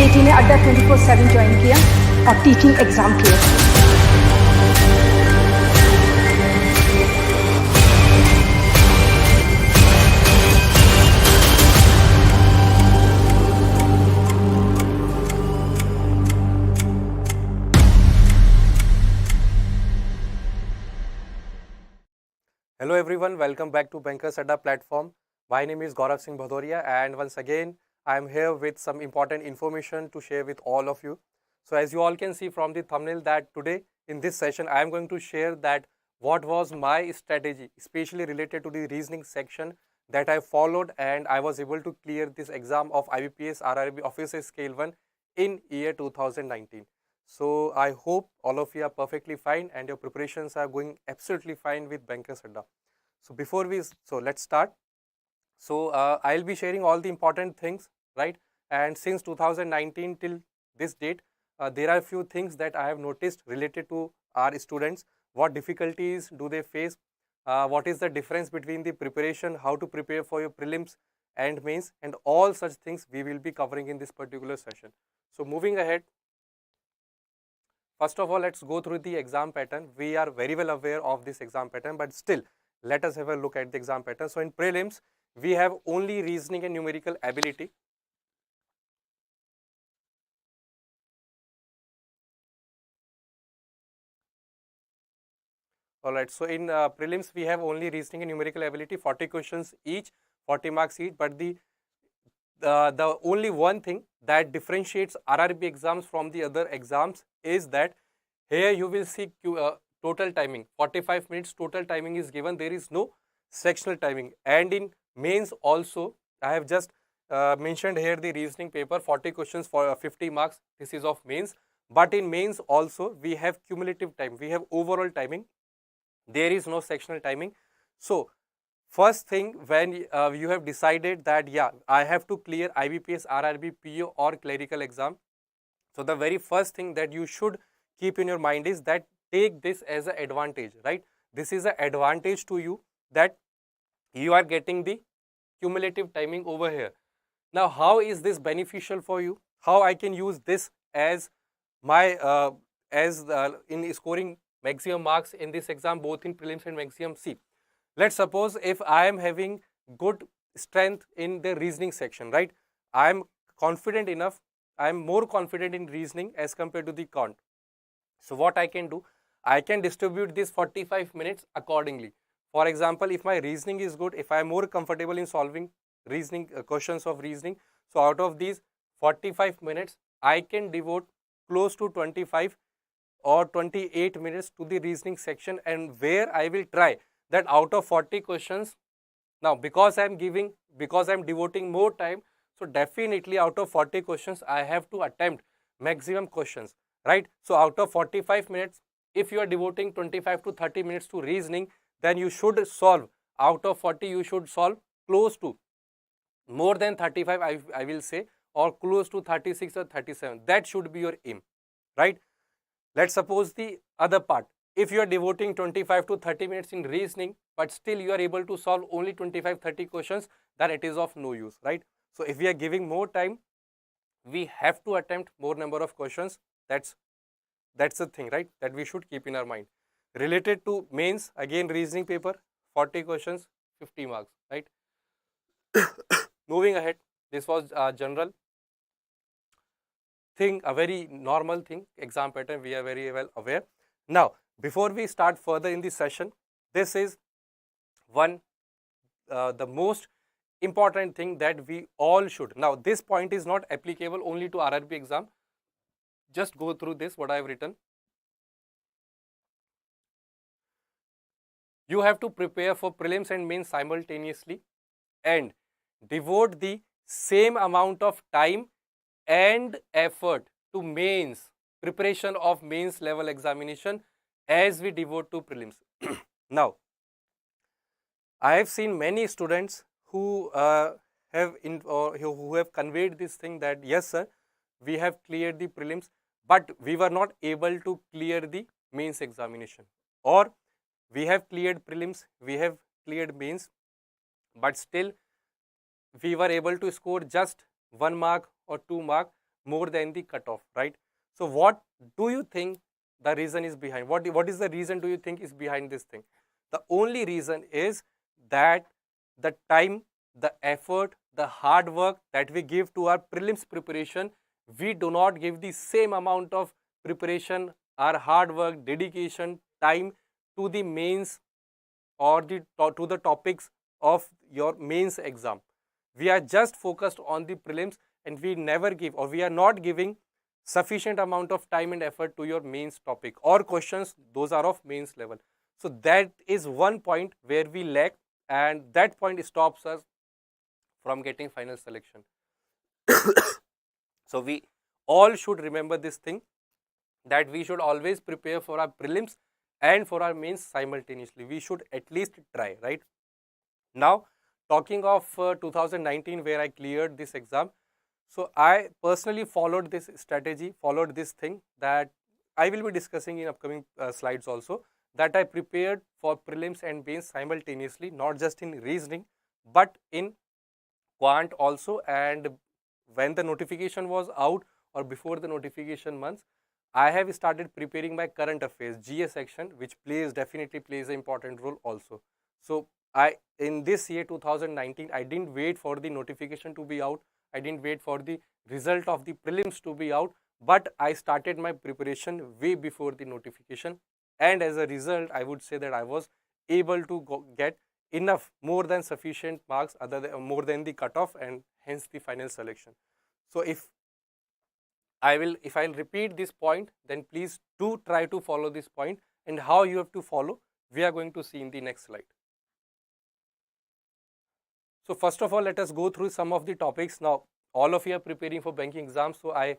बेटी ने अड्डा 24/7 ज्वाइन किया और टीचिंग एग्जाम क्लियर किया। Hello everyone, welcome back to Bankers Adda platform. My name is Gaurav Singh and once again I am here with some important information to share with all of you. So as you all can see from the thumbnail that today in this session I am going to share that what was my strategy especially related to the reasoning section that I followed and I was able to clear this exam of IBPS RRB Officer Scale 1 in year 2019. So I hope all of you are perfectly fine and your preparations are going absolutely fine with Bankers Adda. So let's start. So I'll be sharing all the important things, right? And since 2019 till this date, there are a few things that I have noticed related to our students. What difficulties do they face? What is the difference between the preparation, how to prepare for your prelims and mains, and all such things we will be covering in this particular session. So moving ahead, first of all, let's go through the exam pattern. We are very well aware of this exam pattern, but still, let us have a look at the exam pattern. So in prelims, we have only reasoning and numerical ability. Alright, so in prelims, we have only reasoning and numerical ability, 40 questions each, 40 marks each, but the only one thing that differentiates RRB exams from the other exams is that here you will see total timing, 45 minutes total timing is given, there is no sectional timing. And in mains also, I have just mentioned here the reasoning paper, 40 questions for 50 marks, this is of mains. But in mains also, we have cumulative time, we have overall timing, there is no sectional timing. So first thing, when you have decided that, yeah, I have to clear IBPS, RRB, PO or clerical exam. So the very first thing that you should keep in your mind is that take this as an advantage, right? This is an advantage to you that you are getting the cumulative timing over here. Now, how is this beneficial for you? How I can use this as my, in scoring maximum marks in this exam, both in prelims and maximum? See, let's suppose if I am having good strength in the reasoning section, right? I am confident enough, I am more confident in reasoning as compared to the count. So what I can do, I can distribute this 45 minutes accordingly. For example, if my reasoning is good, if I am more comfortable in solving reasoning questions of reasoning, so out of these 45 minutes, I can devote close to 25 or 28 minutes to the reasoning section, and where I will try that out of 40 questions, now because I am devoting more time, so definitely out of 40 questions, I have to attempt maximum questions, right? So out of 45 minutes, if you are devoting 25 to 30 minutes to reasoning, then you should solve, out of 40, you should solve close to more than 35, I will say, or close to 36 or 37. That should be your aim, right? Let's suppose the other part. If you are devoting 25 to 30 minutes in reasoning, but still you are able to solve only 25-30 questions, then it is of no use, right? So if we are giving more time, we have to attempt more number of questions. That's the thing, right? That we should keep in our mind. Related to mains, again reasoning paper, 40 questions, 50 marks, right? Moving ahead, this was general thing, a very normal thing, exam pattern, we are very well aware. Now, before we start further in the session, this is one, the most important thing that we all should. Now, this point is not applicable only to RRB exam. Just go through this, what I have written. You have to prepare for prelims and mains simultaneously and devote the same amount of time and effort to mains, preparation of mains level examination as we devote to prelims. Now, I have seen many students who who have conveyed this thing that yes sir, we have cleared the prelims, but we were not able to clear the mains examination, or we have cleared prelims, we have cleared mains, but still we were able to score just 1 mark or 2 mark, more than the cutoff, right? So what do you think the reason is behind? What is the reason do you think is behind this thing? The only reason is that the time, the effort, the hard work that we give to our prelims preparation, we do not give the same amount of preparation, our hard work, dedication, time to the mains or to the topics of your mains exam. We are just focused on the prelims, and we never give, or we are not giving sufficient amount of time and effort to your mains topic or questions those are of mains level. So that is one point where we lack, and that point stops us from getting final selection. So we all should remember this thing, that we should always prepare for our prelims and for our mains simultaneously. We should at least try, right? Now, talking of 2019, where I cleared this exam, so I personally followed this strategy, followed this thing that I will be discussing in upcoming slides also, that I prepared for prelims and mains simultaneously, not just in reasoning, but in quant also. And when the notification was out or before the notification months, I have started preparing my current affairs GA section, which definitely plays an important role also. So in this year 2019, I didn't wait for the notification to be out. I didn't wait for the result of the prelims to be out, but I started my preparation way before the notification. And as a result, I would say that I was able to get enough, more than sufficient marks, more than the cutoff, and hence the final selection. So if I'll repeat this point, then please do try to follow this point, and how you have to follow, we are going to see in the next slide. So first of all, let us go through some of the topics. Now, all of you are preparing for banking exams, so I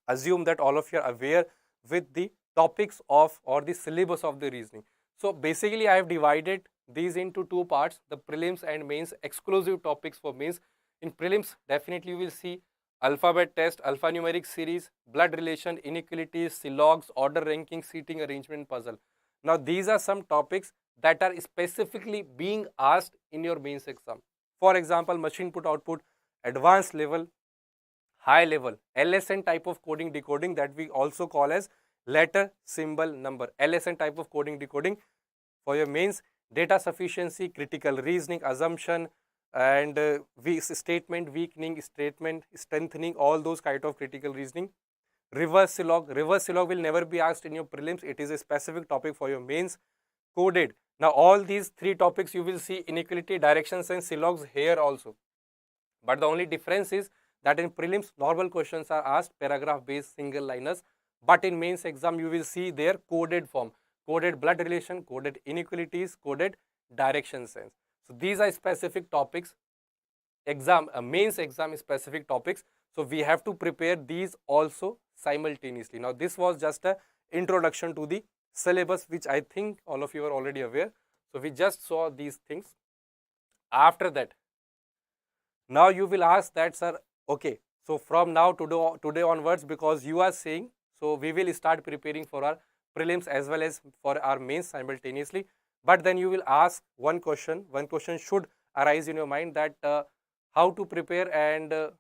assume that all of you are aware with the topics of or the syllabus of the reasoning. So basically, I have divided these into two parts, the prelims and mains, exclusive topics for mains. In prelims, definitely you will see alphabet test, alphanumeric series, blood relation, inequalities, silogs, order ranking, seating arrangement, puzzle. Now, these are some topics that are specifically being asked in your mains exam. For example, machine input output, advanced level, high level, LSN type of coding decoding, that we also call as letter, symbol, number. LSN type of coding decoding for your mains, data sufficiency, critical reasoning, assumption, and statement weakening, statement strengthening, all those kind of critical reasoning. Reverse silog will never be asked in your prelims. It is a specific topic for your mains. Coded. Now all these three topics you will see inequality, directions, and silogs here also. But the only difference is that in prelims, normal questions are asked paragraph based single liners, but in mains exam you will see their coded form, coded blood relation, coded inequalities, coded direction sense. So these are specific topics, mains exam specific topics. So we have to prepare these also simultaneously. Now this was just an introduction to the syllabus, which I think all of you are already aware. So we just saw these things. After that, now you will ask that, sir, okay, so from now today onwards, because you are saying, so we will start preparing for our prelims as well as for our mains simultaneously. But then you will ask one question should arise in your mind, that how to prepare and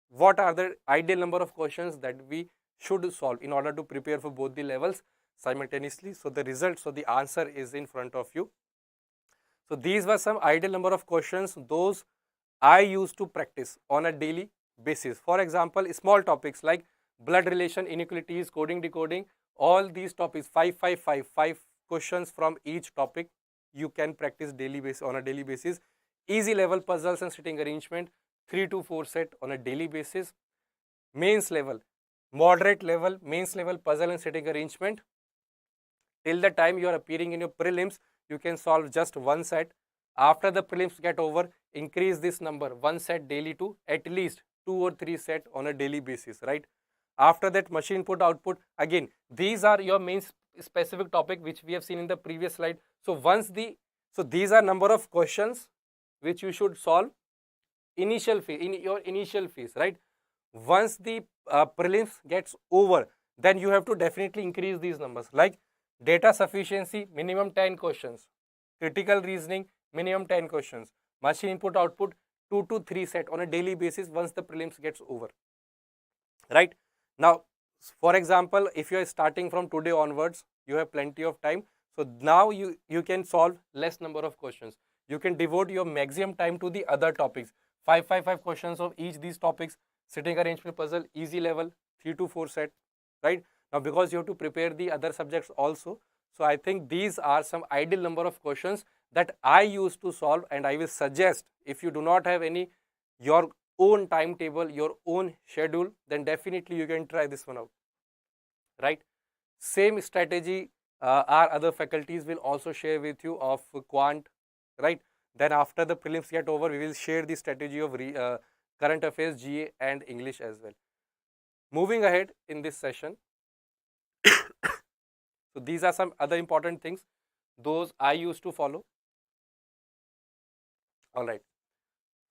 what are the ideal number of questions that we should solve in order to prepare for both the levels simultaneously. So the answer is in front of you. So these were some ideal number of questions, those I used to practice on a daily basis. For example, small topics like blood relation, inequalities, coding, decoding, all these topics, 5 questions from each topic you can practice on a daily basis. Easy level puzzles and sitting arrangement, 3 to 4 set on a daily basis. Mains level, moderate level, mains level puzzle and sitting arrangement. Till the time you are appearing in your prelims, you can solve just one set. After the prelims get over, increase this number, one set daily, to at least 2 or 3 set on a daily basis, right? After that, machine input output, again, these are your main specific topic which we have seen in the previous slide. So these are number of questions which you should solve in your initial phase, right? Once the prelims gets over, then you have to definitely increase these numbers, like data sufficiency, minimum 10 questions, critical reasoning, minimum 10 questions, machine input output, 2 to 3 set on a daily basis once the prelims gets over. right? Now, for example, if you are starting from today onwards, you have plenty of time. So now you can solve less number of questions. You can devote your maximum time to the other topics. 5 questions of each these topics. Sitting arrangement puzzle, easy level, 3 to 4 set, right? Now, because you have to prepare the other subjects also. So I think these are some ideal number of questions that I used to solve, and I will suggest, if you do not have any your own timetable, your own schedule, then definitely you can try this one out, right? Same strategy our other faculties will also share with you of quant, right? Then after the prelims get over, we will share the strategy of current affairs, GA and English as well. Moving ahead in this session, so these are some other important things, those I used to follow. All right.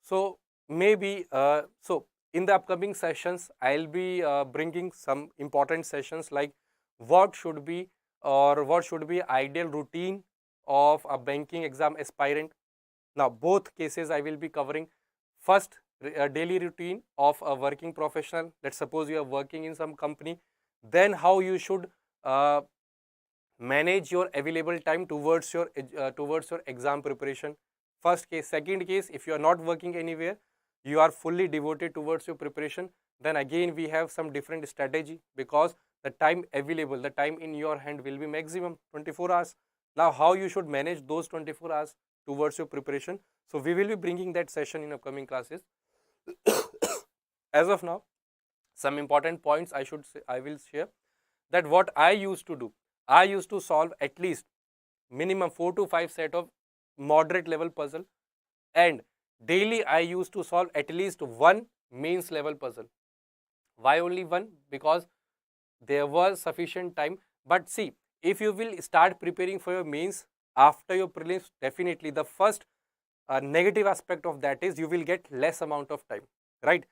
So maybe, so in the upcoming sessions, I'll be bringing some important sessions like what should be ideal routine of a banking exam aspirant. Now, both cases I will be covering. First, a daily routine of a working professional. Let's suppose you are working in some company. Then how you should manage your available time towards your exam preparation. First case. Second case, if you are not working anywhere, you are fully devoted towards your preparation, then again we have some different strategy, because the time available, the time in your hand will be maximum 24 hours. Now, how you should manage those 24 hours towards your preparation? So we will be bringing that session in upcoming classes. As of now, some important points I will share, that what I used to do. I used to solve at least minimum 4 to 5 set of moderate level puzzle, and daily I used to solve at least one mains level puzzle. Why only one? Because there was sufficient time. But see, if you will start preparing for your mains after your prelims, definitely the first negative aspect of that is you will get less amount of time, right?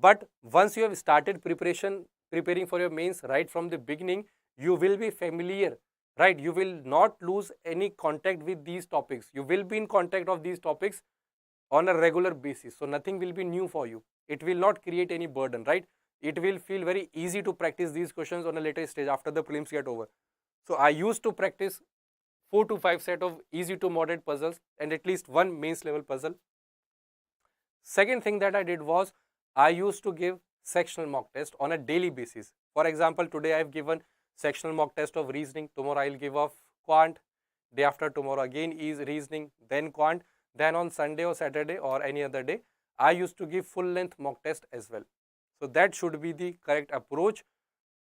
But once you have started preparing for your mains right from the beginning, you will be familiar, right? You will not lose any contact with these topics. You will be in contact of these topics on a regular basis. So nothing will be new for you. It will not create any burden, right? It will feel very easy to practice these questions on a later stage after the prelims get over. So I used to practice 4 to 5 set of easy to moderate puzzles and at least one mains level puzzle. Second thing that I did was I used to give sectional mock test on a daily basis. For example, today I have given sectional mock test of reasoning. Tomorrow I will give of quant. Day after tomorrow again is reasoning, then quant. Then on Sunday or Saturday or any other day, I used to give full length mock test as well. So that should be the correct approach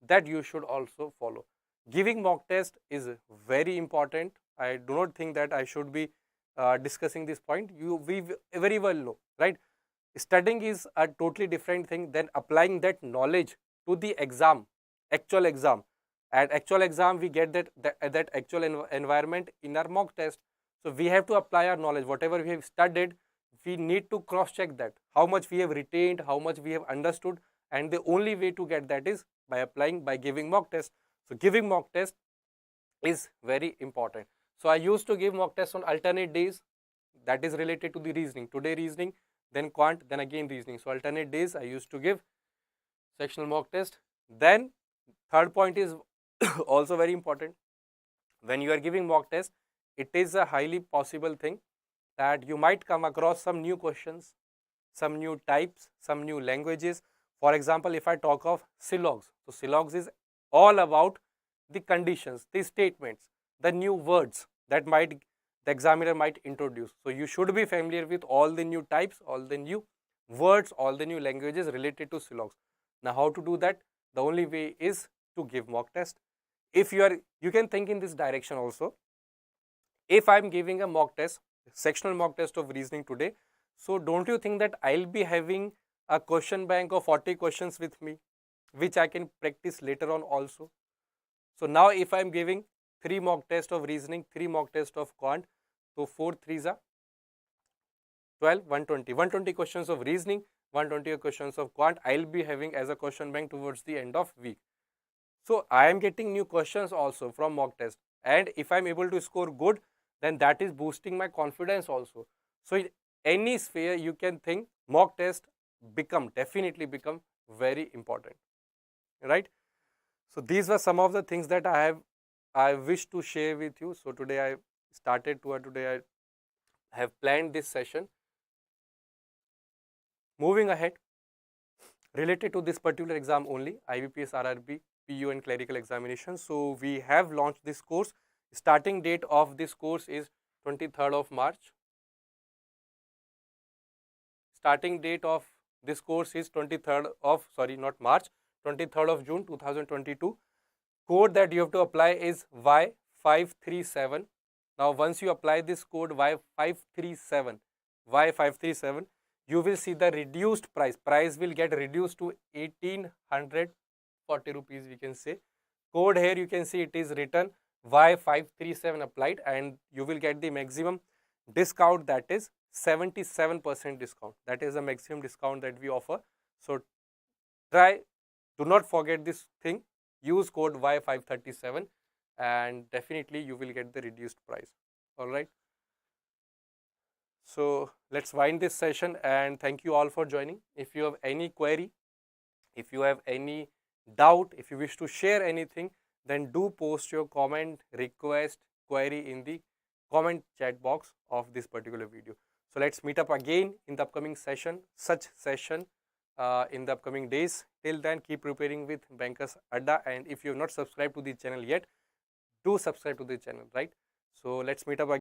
that you should also follow. Giving mock test is very important. I do not think that I should be discussing this point. We very well know, right? Studying is a totally different thing than applying that knowledge to the exam, actual exam. At actual exam, we get that actual environment in our mock test. So we have to apply our knowledge. Whatever we have studied, we need to cross-check that. How much we have retained, how much we have understood. And the only way to get that is by applying, by giving mock test. So giving mock test is very important. So I used to give mock test on alternate days. That is related to the reasoning. Today reasoning, then quant, then again reasoning. So alternate days I used to give sectional mock test. Then third point is also very important. When you are giving mock test, it is a highly possible thing that you might come across some new questions, some new types, some new languages. For example, if I talk of syllogs, so syllogs is all about the conditions, the statements, the new words that the examiner might introduce. So you should be familiar with all the new types, all the new words, all the new languages related to syllogs. Now, how to do that? The only way is to give mock test. If you can think in this direction also. If I am giving a mock test, sectional mock test of reasoning today, so don't you think that I'll be having a question bank of 40 questions with me, which I can practice later on also? So now if I am giving 3 mock test of reasoning, 3 mock test of quant, so 4 3s are 12, 120. 120 questions of reasoning, 120 questions of quant, I'll be having as a question bank towards the end of week. So I am getting new questions also from mock test. And if I'm able to score good, then that is boosting my confidence also. So in any sphere you can think mock test definitely become very important. right? So these were some of the things that I wish to share with you. So today I have planned this session. Moving ahead, related to this particular exam only, IBPS RRB, PU and clerical examination. So we have launched this course. Starting date of this course is 23rd of March. Starting date of this course is 23rd of June 2022. Code that you have to apply is Y537. Now once you apply this code Y537, you will see the reduced price. Price will get reduced to 1840 rupees, we can say. Code here you can see it is written Y537 applied, and you will get the maximum discount, that is 77% discount. That is the maximum discount that we offer. So do not forget this thing. Use code Y537 and definitely you will get the reduced price. All right. So let's wind this session, and thank you all for joining. If you have any query, if you have any doubt, if you wish to share anything, then do post your comment, request, query in the comment chat box of this particular video. So let's meet up again in the upcoming session, in the upcoming days. Till then, keep preparing with Bankers Adda, and if you have not subscribed to the channel yet, do subscribe to the channel, right? So let's meet up again.